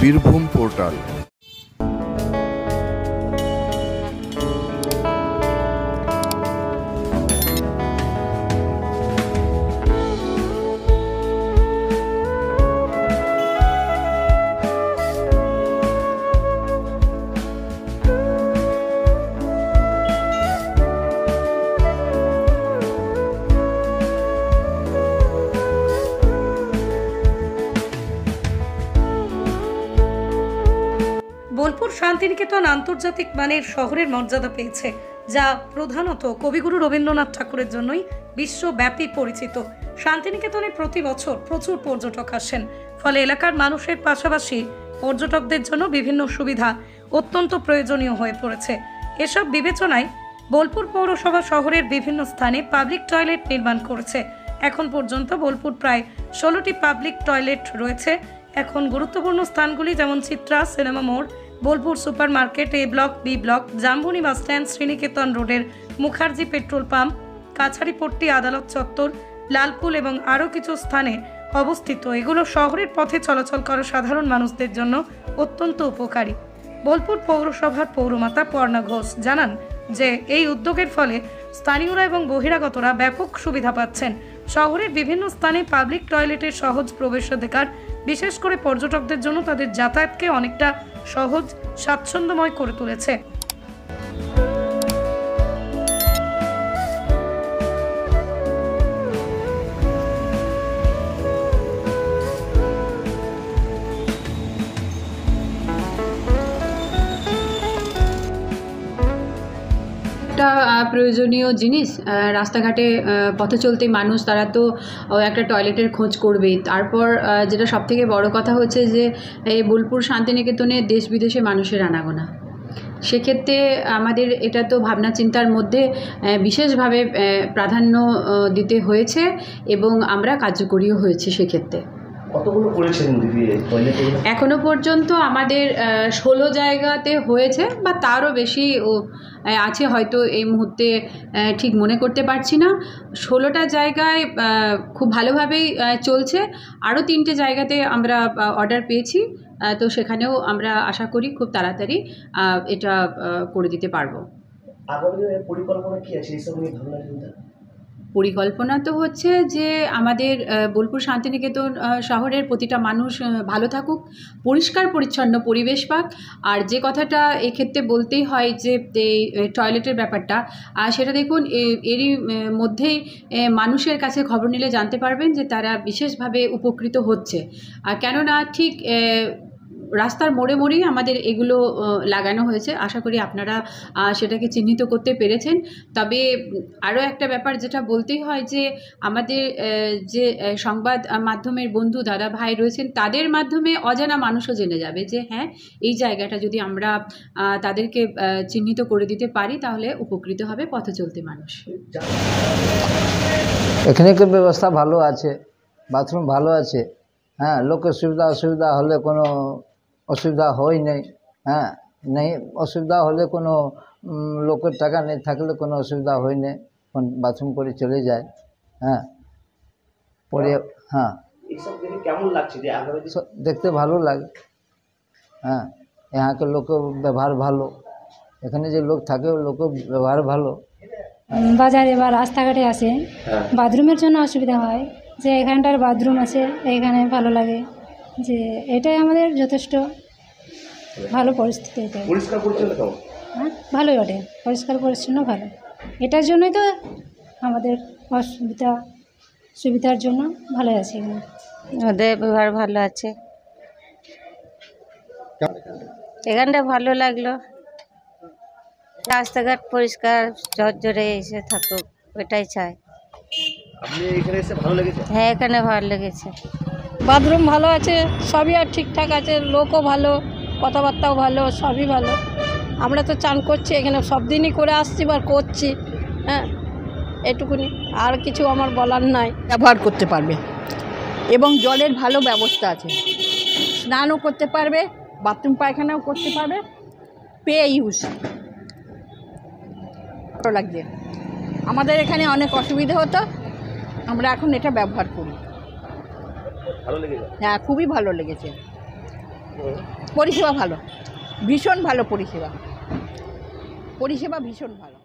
Birbhum portal. Bolpur Santiniketan আন্তর্জাতিক মানের শহরের মর্যাদা পেয়েছে, যা প্রধানত কবিগুরু রবীন্দ্রনাথ ঠাকুরের জন্যই বিশ্বব্যাপী পরিচিত। শান্তিনিকেতনে প্রতি বছর প্রচুর পর্যটক আসেন, ফলে এলাকার মানুষের পাশাপাশি পর্যটকদের জন্য বিভিন্ন সুবিধা অত্যন্ত প্রয়োজনীয় হয়ে পড়েছে। এসব বিবেচনায় বোলপুর পৌরসভা শহরের বিভিন্ন স্থানে পাবলিক টয়লেট নির্মাণ করেছে। এখন পর্যন্ত বোলপুর প্রায় 16টি পাবলিক টয়লেট রয়েছে। এখন গুরুত্বপূর্ণ স্থানগুলি যেমন চিত্রা, সিনেমা মোড়, Bolpur super market, A block, B block, Jambani bus stand, Sriniketan রোডের মুখার্জি পেট্রোল পাম্প, কাছারিপট্টি আদালত চত্বর, লালপুল এবং আরও কিছু স্থানে অবস্থিত। এগুলো শহরের পথে চলাচল করা সাধারণ মানুষদের জন্য অত্যন্ত উপকারী। বোলপুর পৌরসভার পৌরমাতা পর্ণা ঘোষ জানান যে এই উদ্যোগের ফলে স্থানীয়রা এবং বহিরাগতরা ব্যাপক সুবিধা পাচ্ছেন। শহরের বিভিন্ন স্থানে পাবলিক টয়লেটের সহজ প্রবেশাধিকার বিশেষ করে পর্যটকদের জন্য তাদের যাতায়াতকে অনেকটা সহজ স্বাচ্ছন্দ্যময় করে তুলেছে। প্রয়োজনীয় জিনিস, রাস্তাঘাটে পথে চলতে মানুষ তারা তো একটা টয়লেটের খোঁজ করবেই। তারপর যেটা সবথেকে বড় কথা হচ্ছে যে এই বোলপুর শান্তিনিকেতনে দেশ বিদেশে মানুষের আনাগোনা, সেক্ষেত্রে আমাদের এটা তো ভাবনা চিন্তার মধ্যে বিশেষভাবে প্রাধান্য দিতে হয়েছে এবং আমরা কার্যকরীও হয়েছে। সেক্ষেত্রে কতগুলো করেছেন দিদি এখনো পর্যন্ত আমাদের 16 জায়গাতে হয়েছে বা তারও বেশি আছে, হয়তো এই মুহূর্তে ঠিক মনে করতে পারছি না। 16টা জায়গায় খুব ভালোভাবেই চলছে। আরও 3টে জায়গাতে আমরা অর্ডার পেয়েছি, তো সেখানেও আমরা আশা করি খুব তাড়াতাড়ি এটা করে দিতে পারবো। আগামী দিনের পরিকল্পনা কি আছে এইসব নিয়ে ভাবনা চিন্তা? পরিকল্পনা তো হচ্ছে যে আমাদের বোলপুর শান্তিনিকেতন শহরের প্রতিটা মানুষ ভালো থাকুক, পরিষ্কার পরিচ্ছন্ন পরিবেশ পাক। আর যে কথাটা এক্ষেত্রে বলতেই হয় যে এই টয়লেটের ব্যাপারটা, সেটা দেখুন এরই মধ্যেই মানুষের কাছে খবর নিলে জানতে পারবেন যে তারা বিশেষভাবে উপকৃত হচ্ছে। কেননা ঠিক রাস্তার মোড়ে মোড়েই আমাদের এগুলো লাগানো হয়েছে। আশা করি আপনারা সেটাকে চিহ্নিত করতে পেরেছেন। তবে আরও একটা ব্যাপার যেটা বলতেই হয় যে আমাদের যে সংবাদ মাধ্যমের বন্ধু দাদা ভাই রয়েছেন, তাদের মাধ্যমে অজানা মানুষও জেনে যাবে যে হ্যাঁ, এই জায়গাটা যদি আমরা তাদেরকে চিহ্নিত করে দিতে পারি তাহলে উপকৃত হবে পথ চলতে মানুষ। এখানে ব্যবস্থা ভালো আছে, বাথরুম ভালো আছে। হ্যাঁ, লোকের সুবিধা অসুবিধা হলে কোনো অসুবিধা হয় নাই। হ্যাঁ, নেই অসুবিধা হলে কোনো লোকের টাকা নেই থাকলে কোনো অসুবিধা হয় না, বাথরুম করে চলে যায়। হ্যাঁ, পরে হ্যাঁ কেমন লাগছে যে দেখতে ভালো লাগে। হ্যাঁ, এখানকার লোকের ব্যবহার ভালো, এখানে যে লোক থাকে লোকের ব্যবহার ভালো। বাজারে বা রাস্তাঘাটে আসে, বাথরুমের জন্য অসুবিধা হয়, যে এখানটার বাথরুম আছে এখানে ভালো লাগে, যে এটাই আমাদের যথেষ্ট ভালো পরিস্থিতি। এটা পরিষ্কার পরিচ্ছন্ন হ্যাঁ ভালোই ওঠে, পরিষ্কার পরিচ্ছন্ন ভালো। এটার জন্যই তো আমাদের সুবিধার জন্য ভালো আছে। ওদের ব্যবহার ভালো আছে, এখানটা ভালো লাগলো। রাস্তাঘাট পরিষ্কার ঝরঝরে এসে থাকুক, ওইটাই চাই। আপনি এখানে এসে ভালো লেগেছে? হ্যাঁ, এখানে ভালো লেগেছে। বাথরুম ভালো আছে, সবই আর ঠিকঠাক আছে, লোকও ভালো, কথাবার্তাও ভালো, সবই ভালো। আমরা তো চান করছি এখানে, সব দিনই করে আসছি বা করছি। হ্যাঁ, এটুকুনি, আর কিছু আমার বলার নাই। ব্যবহার করতে পারবে এবং জলের ভালো ব্যবস্থা আছে, স্নানও করতে পারবে, বাথরুম পায়খানাও করতে পারবে, পে ইউজ। ভালো লাগছে। আমাদের এখানে অনেক অসুবিধা হতো, আমরা এখন এটা ব্যবহার করি। ভালো লেগেছে? হ্যাঁ, খুবই ভালো লেগেছে। পরিষেবা ভালো, ভীষণ ভালো পরিষেবা, পরিষেবা ভীষণ ভালো।